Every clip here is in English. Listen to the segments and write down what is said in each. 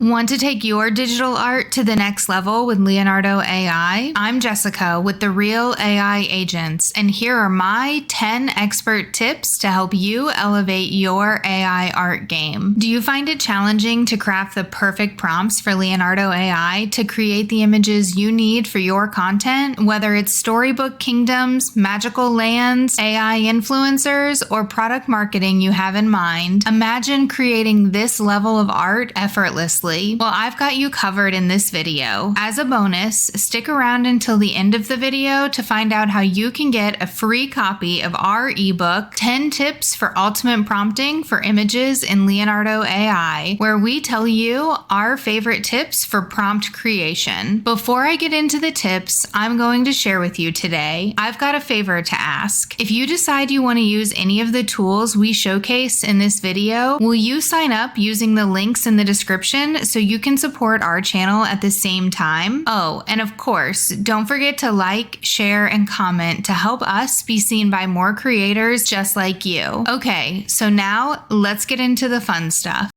Want to take your digital art to the next level with Leonardo AI? I'm Jessica with the Real AI Agents, and here are my 10 expert tips to help you elevate your AI art game. Do you find it challenging to craft the perfect prompts for Leonardo AI to create the images you need for your content? Whether it's storybook kingdoms, magical lands, AI influencers, or product marketing you have in mind, imagine creating this level of art effortlessly. Well, I've got you covered in this video. As a bonus, stick around until the end of the video to find out how you can get a free copy of our ebook, 10 Tips for Ultimate Prompting for Images in Leonardo AI, where we tell you our favorite tips for prompt creation. Before I get into the tips I'm going to share with you today, I've got a favor to ask. If you decide you want to use any of the tools we showcase in this video, will you sign up using the links in the description so you can support our channel at the same time? Oh, and of course, don't forget to like, share, and comment to help us be seen by more creators just like you. Okay, so now let's get into the fun stuff.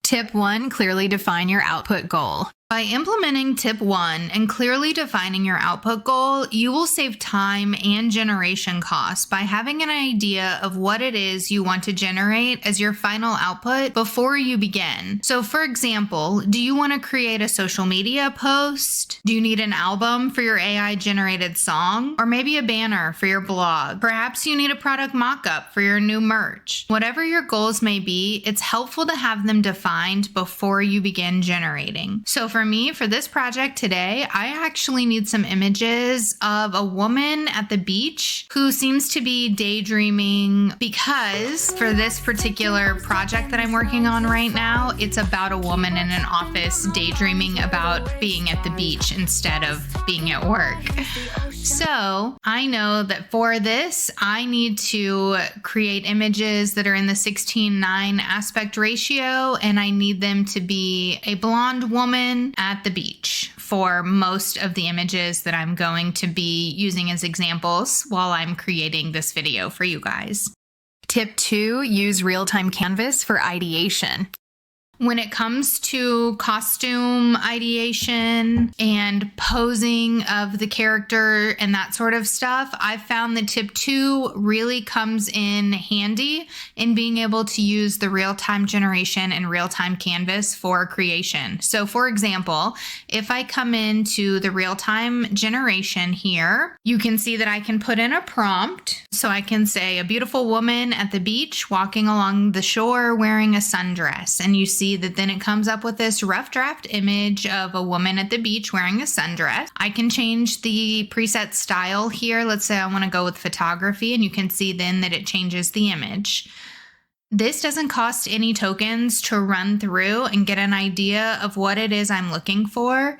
Tip 1, clearly define your output goal. By implementing tip 1 and clearly defining your output goal, you will save time and generation costs by having an idea of what it is you want to generate as your final output before you begin. So for example, do you want to create a social media post? Do you need an album for your AI generated song? Or maybe a banner for your blog? Perhaps you need a product mockup for your new merch. Whatever your goals may be, it's helpful to have them defined before you begin generating. So for me, for this project today, I actually need some images of a woman at the beach who seems to be daydreaming, because for this particular project that I'm working on right now, it's about a woman in an office daydreaming about being at the beach instead of being at work. So I know that for this, I need to create images that are in the 16:9 aspect ratio, and I need them to be a blonde woman at the beach for most of the images that I'm going to be using as examples while I'm creating this video for you guys. Tip 2, use real-time canvas for ideation. When it comes to costume ideation and posing of the character and that sort of stuff, I've found that tip 2 really comes in handy in being able to use the real-time generation and real-time canvas for creation. So for example, if I come into the real-time generation here, you can see that I can put in a prompt. So I can say a beautiful woman at the beach walking along the shore wearing a sundress, and you see that then it comes up with this rough draft image of a woman at the beach wearing a sundress. I can change the preset style here. Let's say I want to go with photography, and you can see then that it changes the image. This doesn't cost any tokens to run through and get an idea of what it is I'm looking for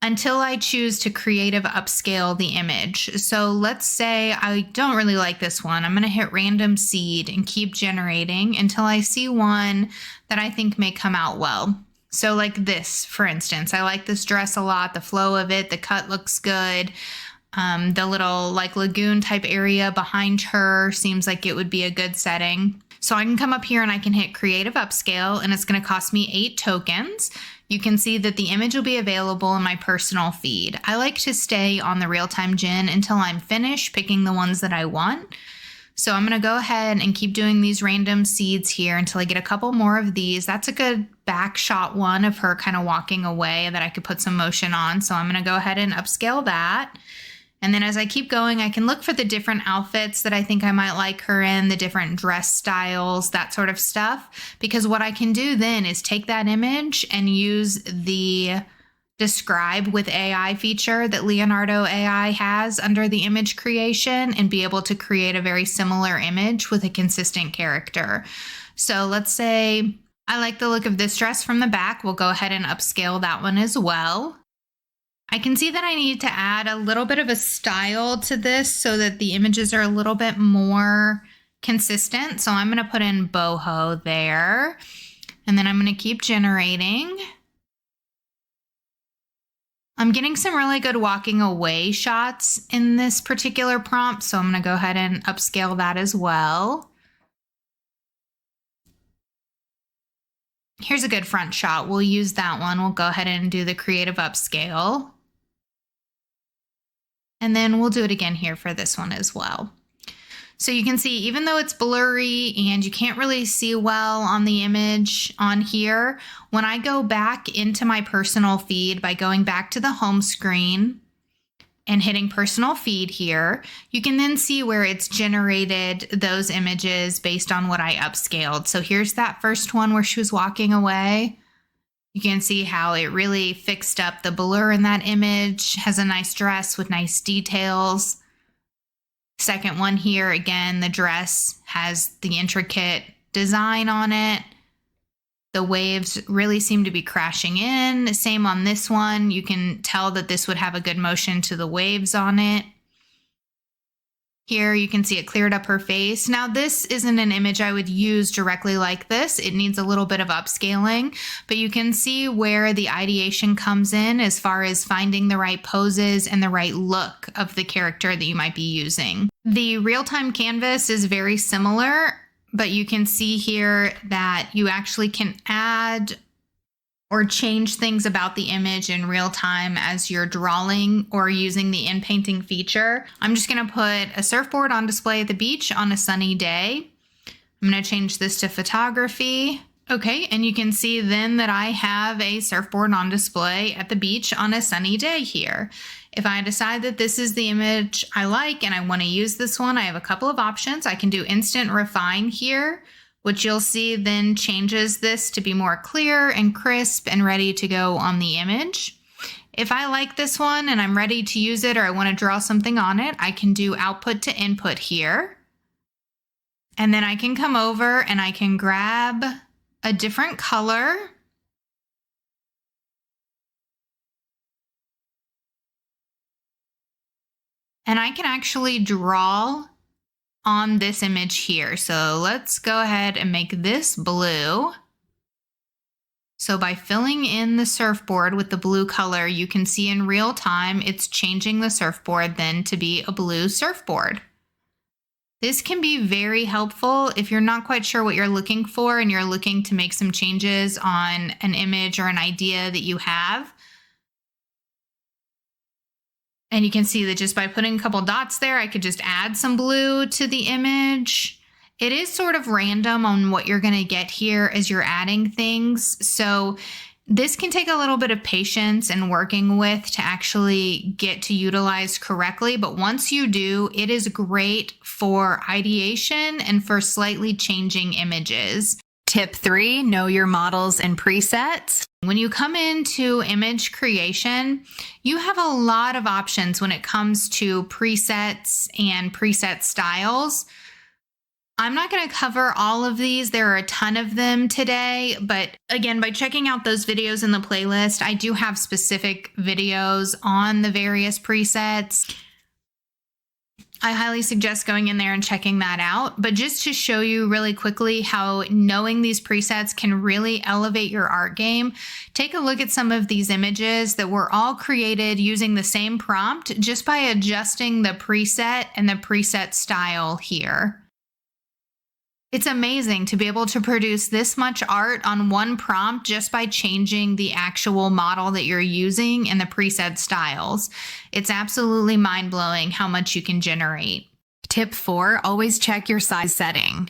until I choose to creative upscale the image. So let's say I don't really like this one. I'm going to hit random seed and keep generating until I see one that I think may come out well. So like this, for instance, I like this dress a lot, the flow of it, the cut looks good. The little like lagoon type area behind her seems like it would be a good setting. So I can come up here and I can hit creative upscale, and it's going to cost me 8 tokens. You can see that the image will be available in my personal feed. I like to stay on the real-time gen until I'm finished picking the ones that I want. So I'm going to go ahead and keep doing these random seeds here until I get a couple more of these. That's a good back shot one of her kind of walking away that I could put some motion on. So I'm going to go ahead and upscale that. And then as I keep going, I can look for the different outfits that I think I might like her in, the different dress styles, that sort of stuff. Because what I can do then is take that image and use the Describe with AI feature that Leonardo AI has under the image creation and be able to create a very similar image with a consistent character. So let's say I like the look of this dress from the back. We'll go ahead and upscale that one as well. I can see that I need to add a little bit of a style to this so that the images are a little bit more consistent. So I'm going to put in boho there, and then I'm going to keep generating. I'm getting some really good walking away shots in this particular prompt, so I'm going to go ahead and upscale that as well. Here's a good front shot. We'll use that one. We'll go ahead and do the creative upscale. And then we'll do it again here for this one as well. So you can see, even though it's blurry and you can't really see well on the image on here, when I go back into my personal feed by going back to the home screen and hitting personal feed here, you can then see where it's generated those images based on what I upscaled. So here's that first one where she was walking away. You can see how it really fixed up the blur in that image, has a nice dress with nice details. Second one here, again, the dress has the intricate design on it. The waves really seem to be crashing in. Same on this one. You can tell that this would have a good motion to the waves on it. Here you can see it cleared up her face. Now this isn't an image I would use directly like this. It needs a little bit of upscaling, but you can see where the ideation comes in as far as finding the right poses and the right look of the character that you might be using. The real-time canvas is very similar, but you can see here that you actually can add or change things about the image in real time as you're drawing or using the in-painting feature. I'm just gonna put a surfboard on display at the beach on a sunny day. I'm gonna change this to photography. Okay, and you can see then that I have a surfboard on display at the beach on a sunny day here. If I decide that this is the image I like and I wanna use this one, I have a couple of options. I can do instant refine here, which you'll see then changes this to be more clear and crisp and ready to go on the image. If I like this one and I'm ready to use it or I want to draw something on it, I can do output to input here. And then I can come over and I can grab a different color. And I can actually draw on this image here. So let's go ahead and make this blue. So by filling in the surfboard with the blue color, you can see in real time, it's changing the surfboard then to be a blue surfboard. This can be very helpful if you're not quite sure what you're looking for and you're looking to make some changes on an image or an idea that you have. And you can see that just by putting a couple dots there, I could just add some blue to the image. It is sort of random on what you're going to get here as you're adding things. So this can take a little bit of patience and working with to actually get to utilize correctly. But once you do, it is great for ideation and for slightly changing images. Tip 3, know your models and presets. When you come into image creation, you have a lot of options when it comes to presets and preset styles. I'm not going to cover all of these. There are a ton of them today, but again, by checking out those videos in the playlist, I do have specific videos on the various presets. I highly suggest going in there and checking that out. But just to show you really quickly how knowing these presets can really elevate your art game, take a look at some of these images that were all created using the same prompt just by adjusting the preset and the preset style here. It's amazing to be able to produce this much art on one prompt just by changing the actual model that you're using and the preset styles. It's absolutely mind-blowing how much you can generate. Tip 4, always check your size setting.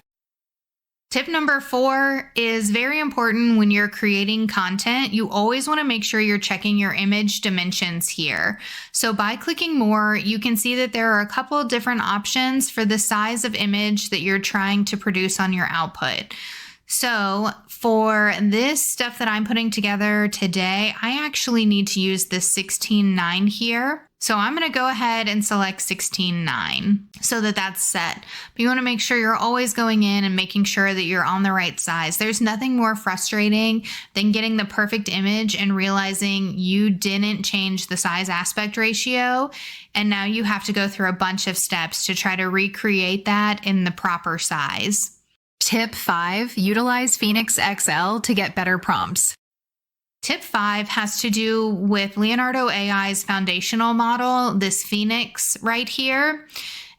Tip number 4 is very important when you're creating content. You always want to make sure you're checking your image dimensions here. So by clicking more, you can see that there are a couple of different options for the size of image that you're trying to produce on your output. So for this stuff that I'm putting together today, I actually need to use this 16:9 here. So I'm going to go ahead and select 16:9 so that that's set. But you want to make sure you're always going in and making sure that you're on the right size. There's nothing more frustrating than getting the perfect image and realizing you didn't change the size aspect ratio. And now you have to go through a bunch of steps to try to recreate that in the proper size. Tip 5, utilize Phoenix XL to get better prompts. Tip 5 has to do with Leonardo AI's foundational model, this Phoenix right here.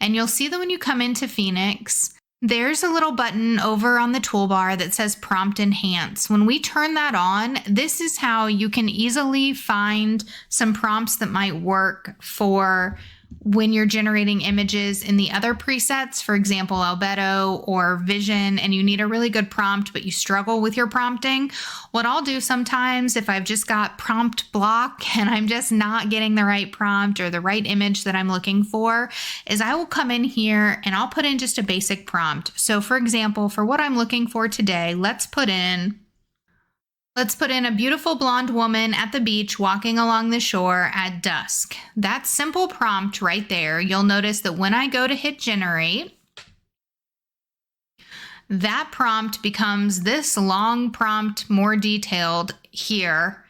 And you'll see that when you come into Phoenix, There's a little button over on the toolbar that says Prompt Enhance. When we turn that on, this is how you can easily find some prompts that might work for when you're generating images in the other presets, for example, Albedo or Vision, and you need a really good prompt, but you struggle with your prompting. What I'll do sometimes if I've just got prompt block and I'm just not getting the right prompt or the right image that I'm looking for, is I will come in here and I'll put in just a basic prompt. So for example, for what I'm looking for today, let's put in a beautiful blonde woman at the beach walking along the shore at dusk. That simple prompt right there, you'll notice that when I go to hit generate, that prompt becomes this long prompt, more detailed here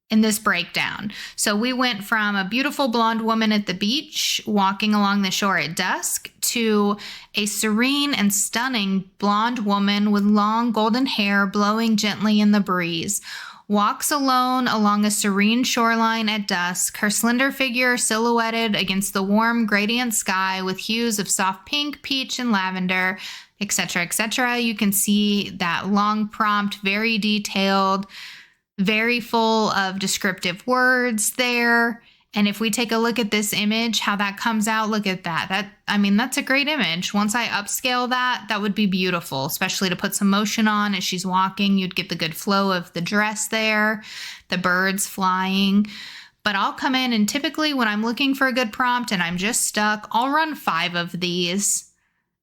in this breakdown. So we went from a beautiful blonde woman at the beach walking along the shore at dusk to a serene and stunning blonde woman with long golden hair blowing gently in the breeze. Walks alone along a serene shoreline at dusk, her slender figure silhouetted against the warm gradient sky with hues of soft pink, peach, and lavender, etc., etc. You can see that long prompt, very detailed, very full of descriptive words there. And if we take a look at this image, how that comes out, look at that. That's a great image. Once I upscale that, that would be beautiful, especially to put some motion on as she's walking. You'd get the good flow of the dress there, the birds flying. But I'll come in and typically when I'm looking for a good prompt and I'm just stuck, I'll run 5 of these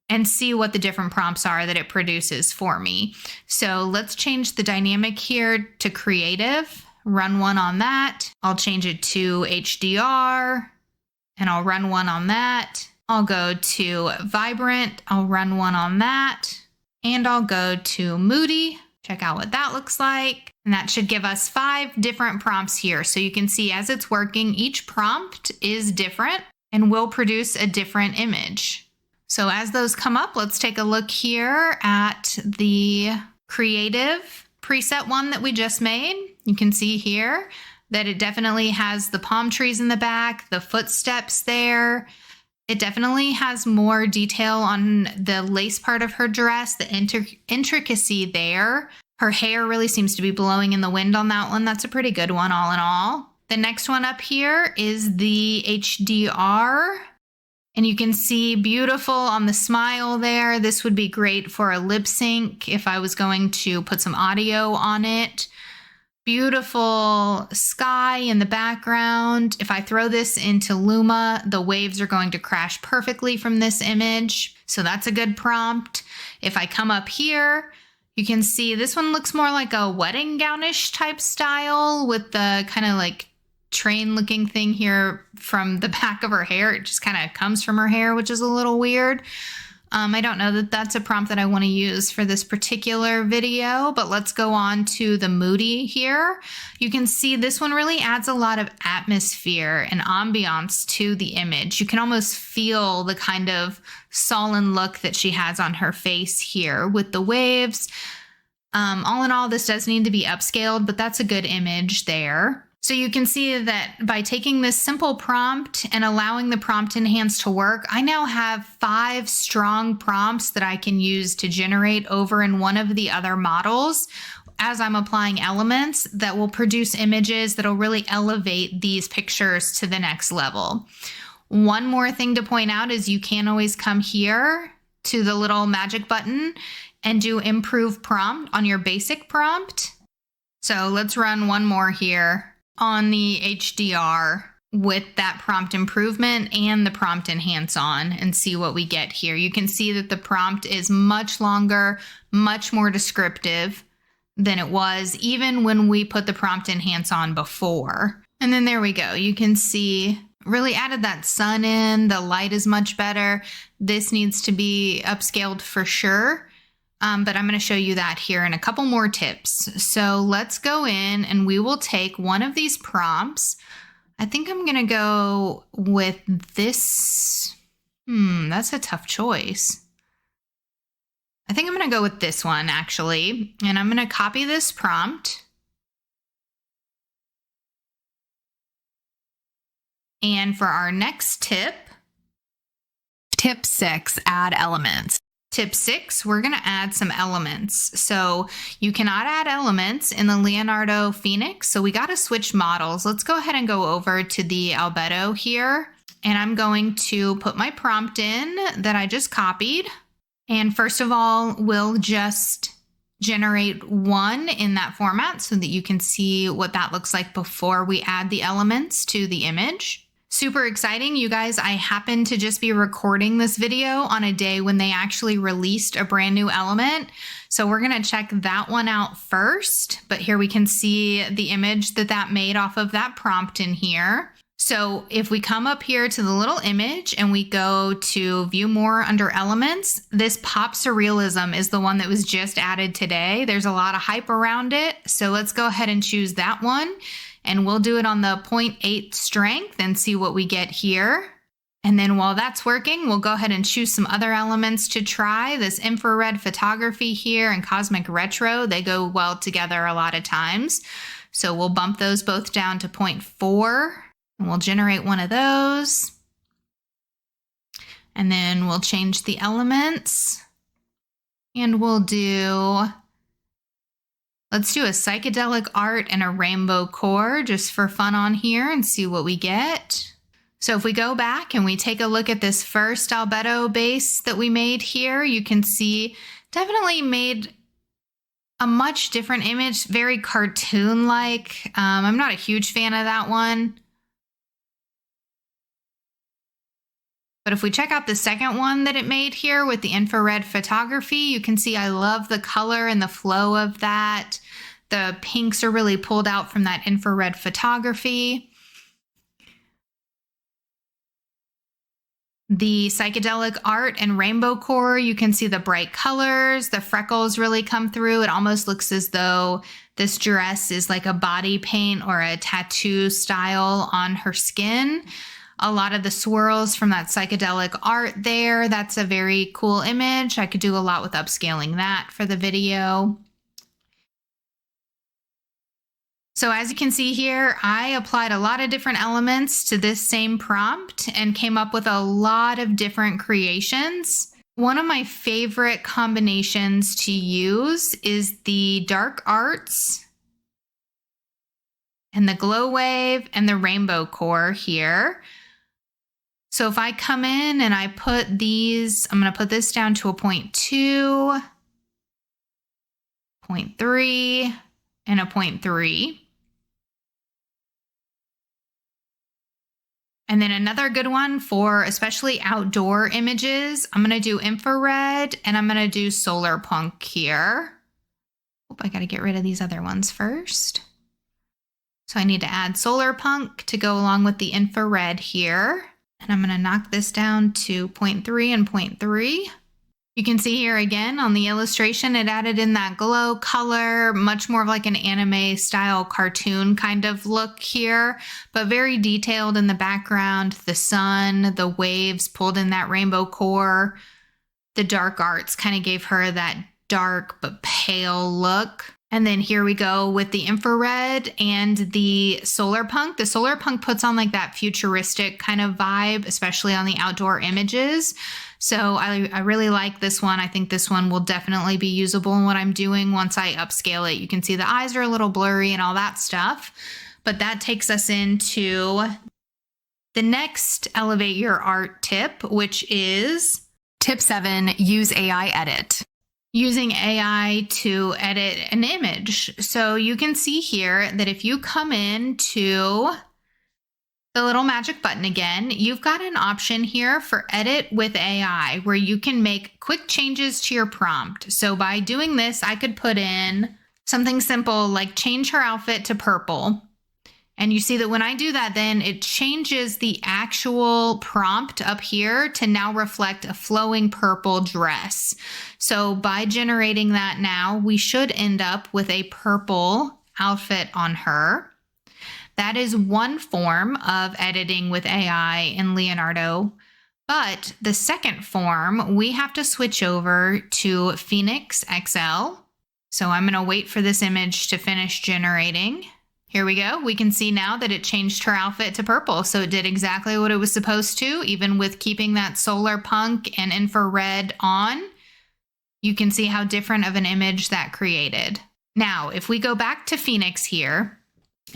and see what the different prompts are that it produces for me. So let's change the dynamic here to creative, run one on that. I'll change it to HDR and I'll run one on that. I'll go to vibrant, I'll run one on that. And I'll go to moody, check out what that looks like. And that should give us 5 different prompts here. So you can see as it's working, each prompt is different and will produce a different image. So as those come up, let's take a look here at the creative preset one that we just made. You can see here that it definitely has the palm trees in the back, the footsteps there. It definitely has more detail on the lace part of her dress, the intricacy there. Her hair really seems to be blowing in the wind on that one. That's a pretty good one all in all. The next one up here is the HDR. And you can see beautiful on the smile there. This would be great for a lip sync if I was going to put some audio on it. Beautiful sky in the background. If I throw this into Luma, the waves are going to crash perfectly from this image. So that's a good prompt. If I come up here, you can see this one looks more like a wedding gownish type style with the kind of like train looking thing here from the back of her hair. It just kind of comes from her hair, which is a little weird. I don't know that that's a prompt that I want to use for this particular video, but let's go on to the moody here. You can see this one really adds a lot of atmosphere and ambiance to the image. You can almost feel the kind of sullen look that she has on her face here with the waves. All in all, this does need to be upscaled, but that's a good image there. So you can see that by taking this simple prompt and allowing the prompt enhance to work, I now have 5 strong prompts that I can use to generate over in one of the other models as I'm applying elements that will produce images that will really elevate these pictures to the next level. One more thing to point out is you can always come here to the little magic button and do improve prompt on your basic prompt. So let's run one more here on the HDR with that prompt improvement and the prompt enhance on and see what we get here. You can see that the prompt is much longer, much more descriptive than it was even when we put the prompt enhance on before. And then there we go. You can see really added that sun in. The light is much better. This needs to be upscaled for sure. But I'm going to show you that here in a couple more tips. So let's go in and we will take one of these prompts. I think I'm going to go with this. That's a tough choice. I think I'm going to go with this one actually. And I'm going to copy this prompt. And for our next tip, tip 6, add elements. Tip 6, we're going to add some elements. So you cannot add elements in the Leonardo Phoenix. So we got to switch models. Let's go ahead and go over to the Albedo here. And I'm going to put my prompt in that I just copied. And first of all, we'll just generate one in that format so that you can see what that looks like before we add the elements to the image. Super exciting, you guys. I happen to just be recording this video on a day when they actually released a brand new element. So we're going to check that one out first. But here we can see the image that made off of that prompt in here. So if we come up here to the little image and we go to view more under elements, this pop surrealism is the one that was just added today. There's a lot of hype around it. So let's go ahead and choose that one. And we'll do it on the 0.8 strength and see what we get here. And then while that's working, we'll go ahead and choose some other elements to try. This infrared photography here and cosmic retro, they go well together a lot of times. So we'll bump those both down to 0.4 and we'll generate one of those. And then we'll change the elements and we'll do, let's do a psychedelic art and a rainbow core just for fun on here and see what we get. So if we go back and we take a look at this first Albedo base that we made here, you can see definitely made a much different image, very cartoon-like. I'm not a huge fan of that one. But if we check out the second one that it made here with the infrared photography, you can see I love the color and the flow of that. The pinks are really pulled out from that infrared photography. The psychedelic art and rainbow core, you can see the bright colors, the freckles really come through. It almost looks as though this dress is like a body paint or a tattoo style on her skin. A lot of the swirls from that psychedelic art there, that's a very cool image. I could do a lot with upscaling that for the video. So as you can see here, I applied a lot of different elements to this same prompt and came up with a lot of different creations. One of my favorite combinations to use is the dark arts and the glow wave and the rainbow core here. So if I come in and I put these, I'm going to put this down to a 0.2, 0.3, and a 0.3. And then another good one for especially outdoor images, I'm going to do infrared and I'm going to do solar punk here. I got to get rid of these other ones first. So I need to add solar punk to go along with the infrared here. And I'm going to knock this down to 0.3 and 0.3. You can see here again on the illustration, it added in that glow color, much more of like an anime style cartoon kind of look here, but very detailed in the background. The sun, the waves pulled in that rainbow core. The dark arts kind of gave her that dark but pale look. And then here we go with the infrared and the solar punk. The solar punk puts on like that futuristic kind of vibe, especially on the outdoor images. So I really like this one. I think this one will definitely be usable in what I'm doing once I upscale it. You can see the eyes are a little blurry and all that stuff. But that takes us into the next Elevate Your Art tip, which is Tip 7, use AI edit. Using AI to edit an image. So you can see here that if you come into the little magic button again, you've got an option here for edit with AI where you can make quick changes to your prompt. So by doing this, I could put in something simple like change her outfit to purple. And you see that when I do that, then it changes the actual prompt up here to now reflect a flowing purple dress. So by generating that now, we should end up with a purple outfit on her. That is one form of editing with AI in Leonardo. But the second form, we have to switch over to Phoenix XL. So I'm going to wait for this image to finish generating. Here we go. We can see now that it changed her outfit to purple. So it did exactly what it was supposed to, even with keeping that solar punk and infrared on. You can see how different of an image that created. Now, if we go back to Phoenix here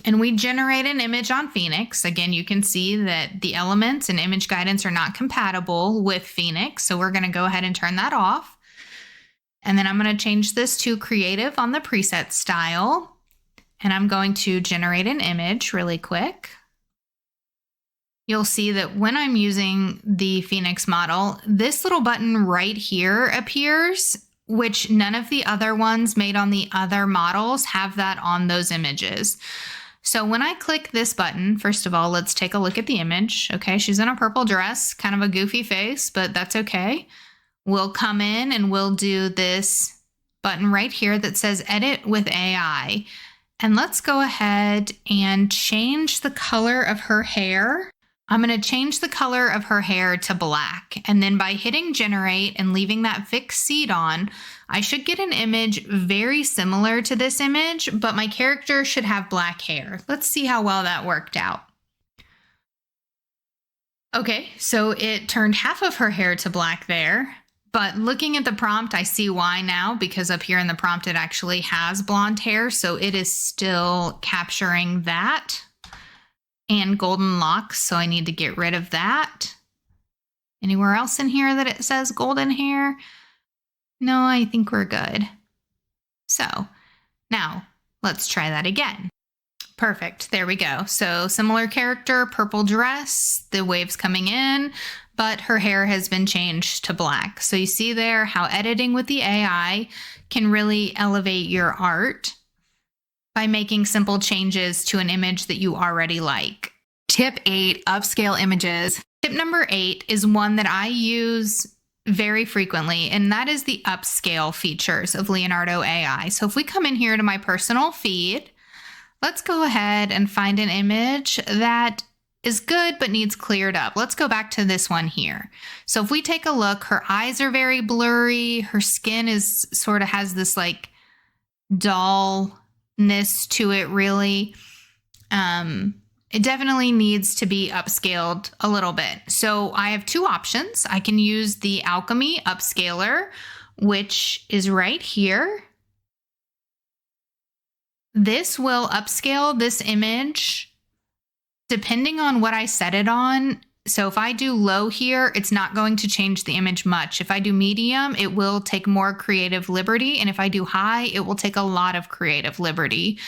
and we generate an image on Phoenix, again, you can see that the elements and image guidance are not compatible with Phoenix. So we're going to go ahead and turn that off. And then I'm going to change this to creative on the preset style. And I'm going to generate an image really quick. You'll see that when I'm using the Phoenix model, this little button right here appears, which none of the other ones made on the other models have that on those images. So when I click this button, first of all, let's take a look at the image. Okay, she's in a purple dress, kind of a goofy face, but that's okay. We'll come in and we'll do this button right here that says Edit with AI. And let's go ahead and change the color of her hair. I'm going to change the color of her hair to black. And then by hitting generate and leaving that fixed seed on, I should get an image very similar to this image, but my character should have black hair. Let's see how well that worked out. Okay, so it turned half of her hair to black there. But looking at the prompt, I see why now, because up here in the prompt, it actually has blonde hair. So it is still capturing that. And golden locks, so I need to get rid of that. Anywhere else in here that it says golden hair? No, I think we're good. So now let's try that again. Perfect, there we go. So similar character, purple dress, the waves coming in, but her hair has been changed to black. So you see there how editing with the AI can really elevate your art by making simple changes to an image that you already like. Tip 8, upscale images. Tip number 8 is one that I use very frequently, and that is the upscale features of Leonardo AI. So if we come in here to my personal feed, let's go ahead and find an image that is good but needs cleared up. Let's go back to this one here. So if we take a look, her eyes are very blurry. Her skin is sort of has this like dullness to it really. It definitely needs to be upscaled a little bit. So I have two options. I can use the Alchemy Upscaler, which is right here. This will upscale this image depending on what I set it on. So if I do low here, it's not going to change the image much. If I do medium, it will take more creative liberty. And if I do high, it will take a lot of creative liberty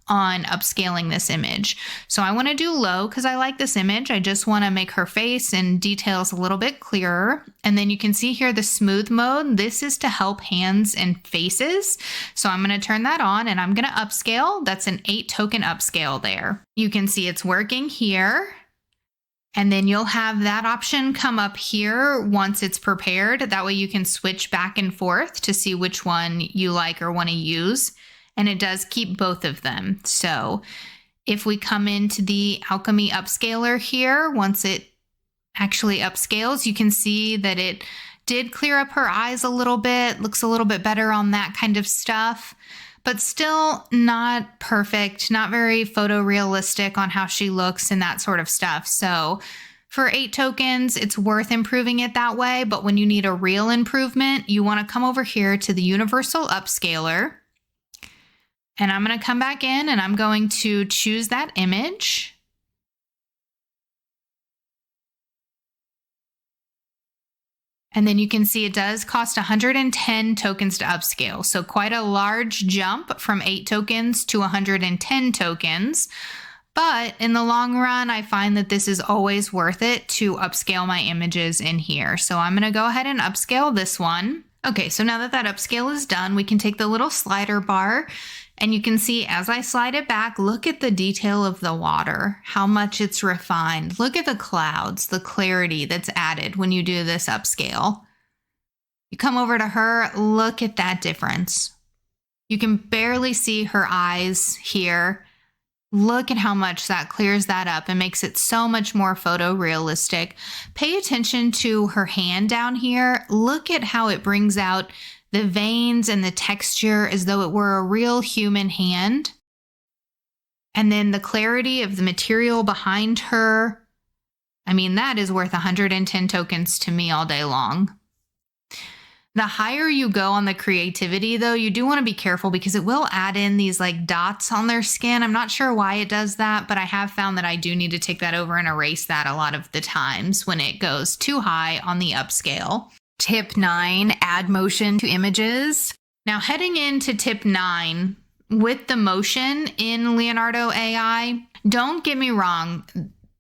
on upscaling this image. So I want to do low because I like this image. I just want to make her face and details a little bit clearer. And then you can see here the smooth mode. This is to help hands and faces. So I'm going to turn that on and I'm going to upscale. That's an 8 token upscale there. You can see it's working here. And then you'll have that option come up here once it's prepared. That way you can switch back and forth to see which one you like or want to use. And it does keep both of them. So if we come into the Alchemy Upscaler here, once it actually upscales, you can see that it did clear up her eyes a little bit, looks a little bit better on that kind of stuff, but still not perfect, not very photorealistic on how she looks and that sort of stuff. So for 8 tokens, it's worth improving it that way. But when you need a real improvement, you want to come over here to the Universal Upscaler. And I'm going to come back in and I'm going to choose that image. And then you can see it does cost 110 tokens to upscale. So quite a large jump from 8 tokens to 110 tokens. But in the long run, I find that this is always worth it to upscale my images in here. So I'm going to go ahead and upscale this one. Okay, so now that that upscale is done, we can take the little slider bar and you can see as I slide it back, look at the detail of the water, how much it's refined. Look at the clouds, the clarity that's added when you do this upscale. You come over to her, look at that difference. You can barely see her eyes here. Look at how much that clears that up and makes it so much more photorealistic. Pay attention to her hand down here. Look at how it brings out the veins and the texture as though it were a real human hand. And then the clarity of the material behind her. I mean, that is worth 110 tokens to me all day long. The higher you go on the creativity, though, you do want to be careful because it will add in these like dots on their skin. I'm not sure why it does that, but I have found that I do need to take that over and erase that a lot of the times when it goes too high on the upscale. Tip 9, add motion to images. Now, heading into tip 9, with the motion in Leonardo AI, don't get me wrong.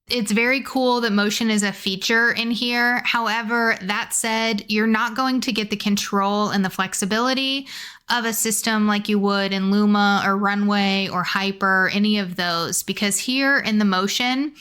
It's very cool that motion is a feature in here. However, that said, you're not going to get the control and the flexibility of a system like you would in Luma or Runway or Hyper, any of those, because here in the motion,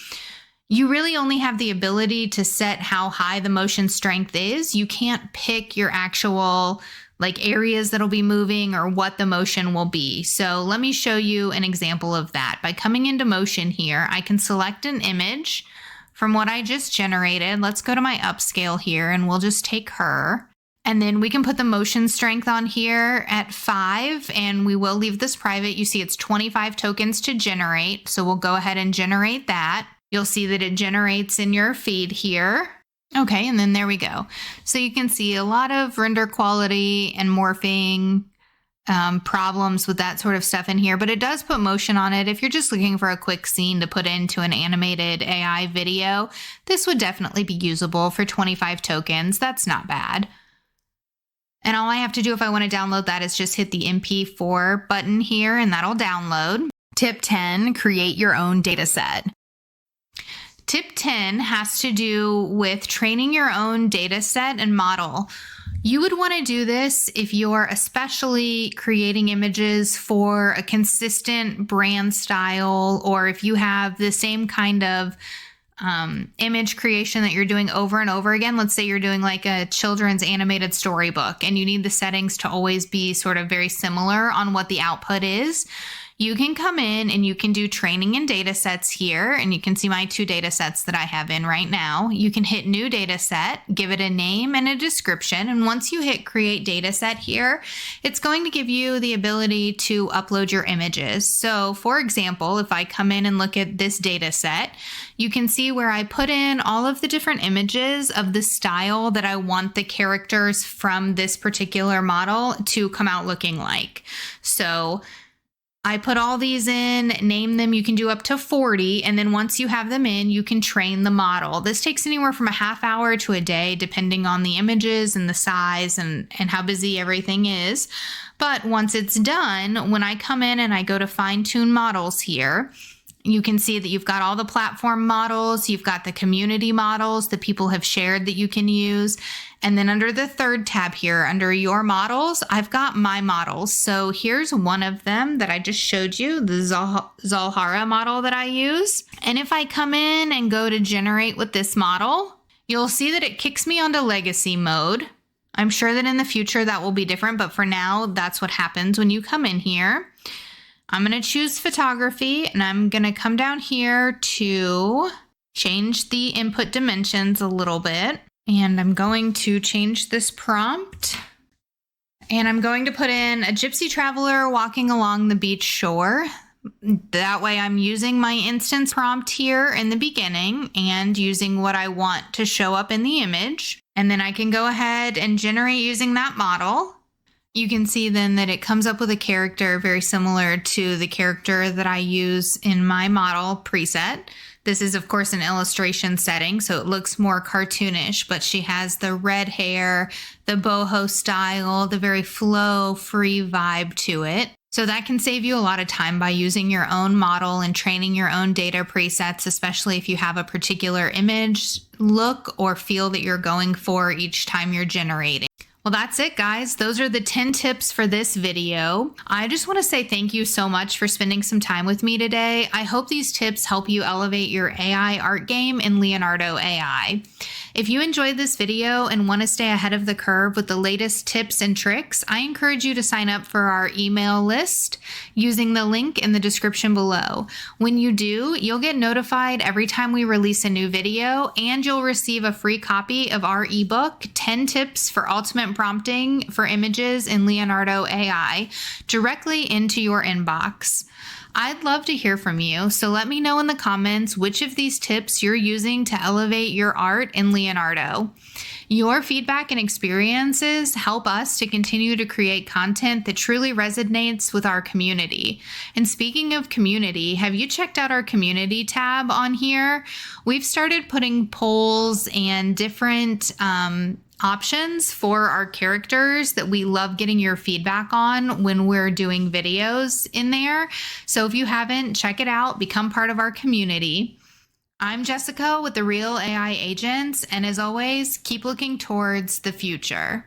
you really only have the ability to set how high the motion strength is. You can't pick your actual like areas that'll be moving or what the motion will be. So let me show you an example of that. By coming into motion here, I can select an image from what I just generated. Let's go to my upscale here and we'll just take her. And then we can put the motion strength on here at 5 and we will leave this private. You see it's 25 tokens to generate. So we'll go ahead and generate that. You'll see that it generates in your feed here. Okay, and then there we go. So you can see a lot of render quality and morphing problems with that sort of stuff in here, but it does put motion on it. If you're just looking for a quick scene to put into an animated AI video, this would definitely be usable for 25 tokens. That's not bad. And all I have to do if I want to download that is just hit the MP4 button here and that'll download. Tip 10, create your own data set. Tip 10 has to do with training your own data set and model. You would want to do this if you're especially creating images for a consistent brand style, or if you have the same kind of image creation that you're doing over and over again. Let's say you're doing like a children's animated storybook and you need the settings to always be sort of very similar on what the output is. You can come in and you can do training and data sets here, and you can see my 2 data sets that I have in right now. You can hit new data set, give it a name and a description. And once you hit create data set here, it's going to give you the ability to upload your images. So for example, if I come in and look at this data set, you can see where I put in all of the different images of the style that I want the characters from this particular model to come out looking like. So I put all these in, name them. You can do up to 40. And then once you have them in, you can train the model. This takes anywhere from a half hour to a day, depending on the images and the size and how busy everything is. But once it's done, when I come in and I go to fine tune models here, you can see that you've got all the platform models, you've got the community models that people have shared that you can use. And then under the third tab here, under your models, I've got my models. So here's one of them that I just showed you, the Zalhara model that I use. And if I come in and go to generate with this model, you'll see that it kicks me onto legacy mode. I'm sure that in the future that will be different, but for now, that's what happens when you come in here. I'm going to choose photography and I'm going to come down here to change the input dimensions a little bit. And I'm going to change this prompt. And I'm going to put in a gypsy traveler walking along the beach shore. That way I'm using my instance prompt here in the beginning and using what I want to show up in the image. And then I can go ahead and generate using that model. You can see then that it comes up with a character very similar to the character that I use in my model preset. This is, of course, an illustration setting, so it looks more cartoonish, but she has the red hair, the boho style, the very flow, free vibe to it. So that can save you a lot of time by using your own model and training your own data presets, especially if you have a particular image, look, or feel that you're going for each time you're generating. Well, that's it, guys. Those are the 10 tips for this video. I just want to say thank you so much for spending some time with me today. I hope these tips help you elevate your AI art game in Leonardo AI. If you enjoyed this video and want to stay ahead of the curve with the latest tips and tricks, I encourage you to sign up for our email list using the link in the description below. When you do, you'll get notified every time we release a new video, and you'll receive a free copy of our ebook, 10 Tips for Ultimate Prompting for Images in Leonardo AI, directly into your inbox. I'd love to hear from you, so let me know in the comments which of these tips you're using to elevate your art in Leonardo. Your feedback and experiences help us to continue to create content that truly resonates with our community. And speaking of community, have you checked out our community tab on here? We've started putting polls and different options for our characters that we love getting your feedback on when we're doing videos in there. So if you haven't, check it out, become part of our community. I'm Jessica with the Real AI Agents, and as always, keep looking towards the future.